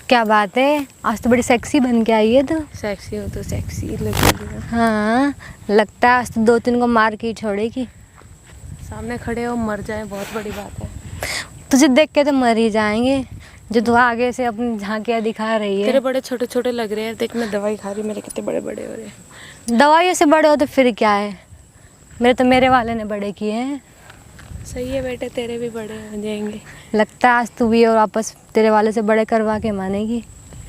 क्या बात है, आज तो बड़ी सेक्सी बन के आई है तो। सेक्सी हो तो सेक्सी लगेगी। हाँ, लगता है आज तो 2-3 को मार के ही छोड़ेगी। सामने खड़े हो मर जाए बहुत बड़ी बात है। तुझे देख के तो मर ही जाएंगे, जो तू आगे से अपनी झांकियाँ दिखा रही है। तेरे बड़े छोटे छोटे लग रहे हैं, देख मैं दवाई खा रही, मेरे कितने बड़े बड़े हो रहे हैं। दवाइयों से बड़े हो तो फिर क्या है, मेरे वाले ने बड़े किए हैं। सही है बेटे, तेरे भी बड़े हो जाएंगे। लगता है आज तू भी और वापस तेरे वाले से बड़े करवा के मानेगी।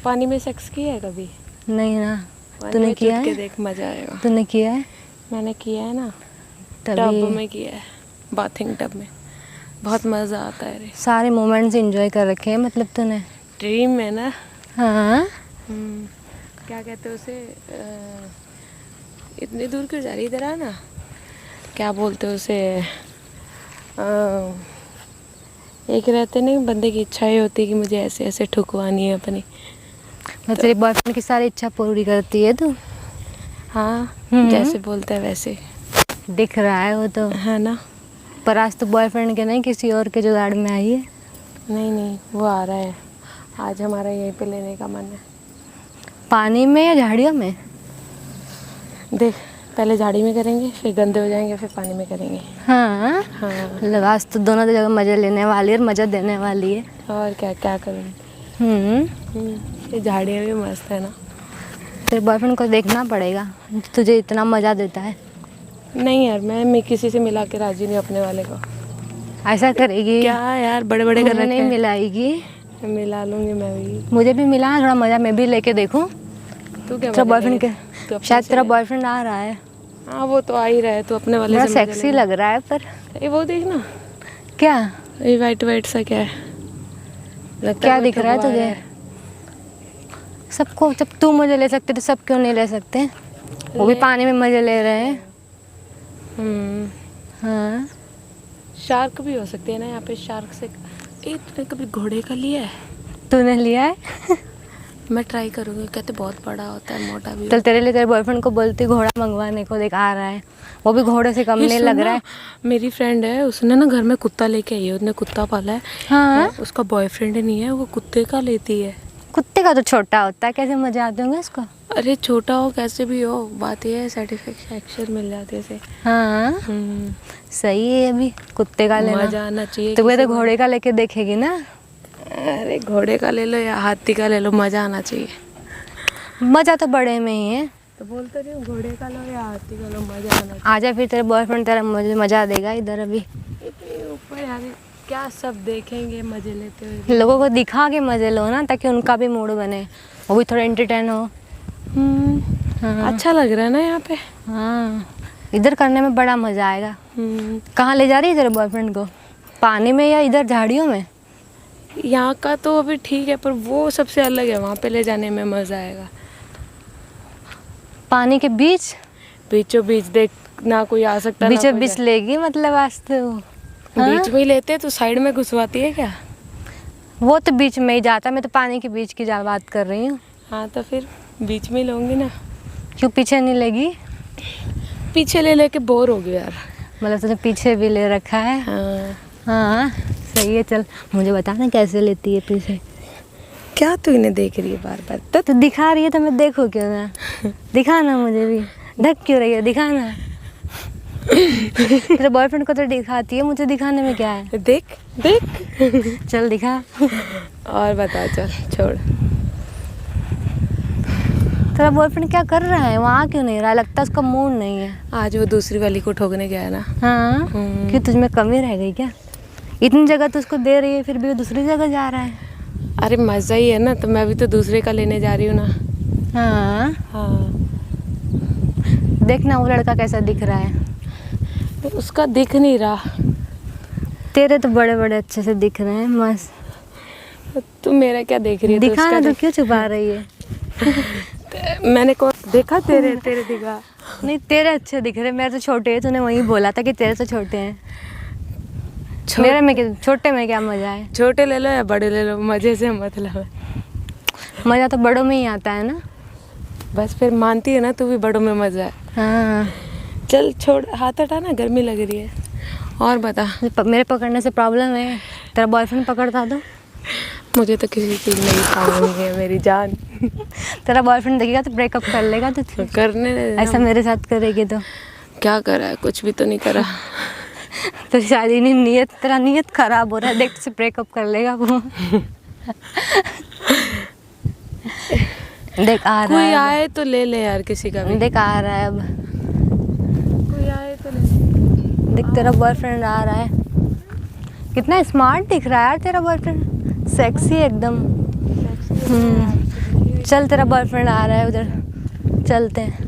पानी में सेक्स किया है कभी? नहीं ना। पानी तूने में किया कूद के है? देख मजा आएगा। तूने किया है? मैंने किया है ना, टब तभी में किया है, बाथिंग टब में। बहुत मज़ा आता है रे। सारे मोमेंट्स एंजॉय कर रखे हैं मतलब तूने। ड्रीम है ना। हाँ। क्या कहते हैं उसे, इतनी दूर क्यों जा रही, इधर आ ना। क्या बोलते हैं उसे, एक रहते नहीं बंदे की इच्छा ये होती है कि मुझे ऐसे ऐसे ठुकवानी है अपनी। मैं तेरे बॉयफ्रेंड की सारी इच्छा पूरी करती है तू। हाँ, जैसे बोलता है वैसे दिख रहा है वो तो, है ना। पर आज तो बॉयफ्रेंड के नहीं किसी और के जुगाड़ में आई है। नहीं नहीं, वो आ रहा है आज, हमारा यहीं पे लेने का मन है। पानी में या झाड़ियों में? देख, पहले झाड़ी में करेंगे, फिर गंदे हो जाएंगे, फिर पानी में करेंगे। हाँ हाँ, लगा आज तो दोनों जगह मज़े लेने वाली है और मज़ा देने वाली है। और क्या क्या करूँगी। ये झाड़ियाँ भी मस्त है ना। तेरे बॉयफ्रेंड को देखना पड़ेगा, तुझे इतना मज़ा देता है। नहीं यार, मैं किसी से मिला के राजी नहीं अपने वाले को। ऐसा करेगी क्या यार, बड़े बड़े कर मुझे रखे नहीं हैं। मिलाएगी? मिला लूँगी मैं भी। मुझे भी मिला, थोड़ा मज़ा मैं भी लेके देखूं। तू क्या तेरा मजे बॉयफ्रेंड लेगी? के तू अपने शायद से तेरा ले। बॉयफ्रेंड आ रहा है। हाँ वो तो आ ही रहा है, तो अपने वाले बड़ा से मजे सेक्सी लेगी। लग रहा है पर। ये वो देख ना, क्या ये वाइट वाइट सा क्या है, लगता क्या है दिख रहा है ठुकवा तुझे? सबको, जब तू मज़े ले सकते तो सब क्यों नहीं ले सकते? वो भी पानी में मज़े ले रहे हैं। हाँ, शार्क भी हो सकते हैं ना यहाँ पे, शार्क से। तूने कभी घोड़े का लिया है? तूने लिया है? मैं ट्राई करूँगी, कहते बहुत बड़ा होता है, मोटा भी चल तेरे लिए तेरे बॉयफ्रेंड को बोलती घोड़ा मंगवाने को, देख आ रहा है। वो भी घोड़े से कम नहीं लग रहा है। मेरी फ्रेंड है, उसने ना घर में कुत्ता लेके आई है, उसने कुत्ता पाला है। हाँ, उसका बॉयफ्रेंड नहीं है, वो कुत्ते का लेती है। कुत्ते का तो छोटा होता है, कैसे मजे आते होंगे उसको। अरे छोटा हो कैसे भी हो, बात ये है सर्टिफिकेशन मिल जाती है इसे। हाँ सही है, अभी कुत्ते का लेना। मजा आना चाहिए। तो वे तो घोड़े का लेके देखेगी ना। अरे घोड़े का ले लो या हाथी का ले लो, मजा आना चाहिए। मजा तो बड़े में ही है। तो बोलते रही हूँ, घोड़े का लो या हाथी का लो, मजा आना चाहिए। आजा फिर, तेरे बॉयफ्रेंड तेरा मुझे मजा देगा इधर अभी। इतने ऊपर यार, क्या सब देखेंगे मजे लेते हुए। लोगों को दिखा के मजे लो ना, ताकि उनका भी मूड बने, वो भी थोड़ा एंटरटेन हो। हाँ। अच्छा लग रहा है ना यहाँ पे। हाँ, इधर करने में बड़ा मजा आएगा। कहाँ ले जा रही है तेरे बॉयफ्रेंड को, पानी में या इधर झाड़ियों में? यहाँ का तो अभी ठीक है, पर वो सबसे अलग है, वहाँ पे ले जाने में मजा आएगा। पानी के बीच, बीचों बीच देख, ना कोई आ सकता, बीचों बीच लेगी मतलब आज तो। बीच में ही लेते, तो साइड में घुसवाती है क्या? वो तो बीच में ही जाता, मैं तो पानी के बीच की बात कर रही हूँ। हाँ तो फिर बीच में ही लूँगी ना। क्यों पीछे नहीं लेगी? पीछे ले लेके बोर हो गया यार। मतलब तुझे पीछे भी ले रखा है। हाँ हाँ सही है, चल मुझे बता ना कैसे लेती है पीछे। क्या तू इन्हें देख रही है बार बार? तो दिखा रही है तो मैं देखूँ क्यों ना, दिखा ना मुझे भी, ढक क्यों रही है, दिखा ना। तेरे बॉयफ्रेंड को तो दिखाती है, मुझे दिखाने में क्या है। देख देख चल दिखा। और बता, चल छोड़। तेरा बॉयफ्रेंड क्या कर रहा है वहाँ, क्यों नहीं रहा? लगता है उसका मूड नहीं है। आज वो दूसरी वाली को ठोकने गया ना। हाँ क्यों, तुझमें कमी रह गई क्या? इतनी जगह तो उसको दे रही है, फिर भी वो दूसरी जगह जा रहा है। अरे मज़ा ही है ना, तो मैं भी तो दूसरे का लेने जा रही हूँ ना। हाँ हाँ, देखना वो लड़का कैसा दिख रहा है। उसका दिख नहीं रहा। तेरे तो बड़े बड़े अच्छे से दिख रहे हैं, मस्त। तू मेरा क्या देख रही है? दिखा ना, तो क्यों छुपा रही है? मैंने को देखा, तेरे दिखा। नहीं तेरे अच्छे दिख रहे, मेरे तो छोटे हैं। तूने वही बोला था कि तेरे तो छोटे हैं। मेरे में क्या, छोटे में क्या मजा है? छोटे ले लो या बड़े ले लो, मजे से मतलब है। मजा तो बड़ों में ही आता है ना। बस फिर मानती है ना तू भी, बड़ों में मजा है। हाँ चल छोड़, हाथ हटा ना, गर्मी लग रही है। और बता। मेरे पकड़ने से प्रॉब्लम है, तेरा बॉयफ्रेंड पकड़ता तो। मुझे तो किसी चीज़ में काम नहीं है मेरी जान। तेरा बॉयफ्रेंड देखेगा तो ब्रेकअप कर लेगा तो करने दे ना। ऐसा मेरे साथ करेगी तो क्या करा है, कुछ भी तो नहीं करा। तो शादी नहीं, नियत तेरा नियत खराब हो रहा है, देख तुझसे ब्रेकअप कर लेगा वो। देख आ रहा कोई है अब। आए तो ले ले यार, किसी का भी देख आ रहा है अब, कोई आए तो ले ले। देख तेरा बॉयफ्रेंड आ रहा है। कितना स्मार्ट दिख रहा है यार तेरा बॉयफ्रेंड, सेक्सी एकदम। चल तेरा बॉयफ्रेंड आ रहा है उधर, चलते हैं।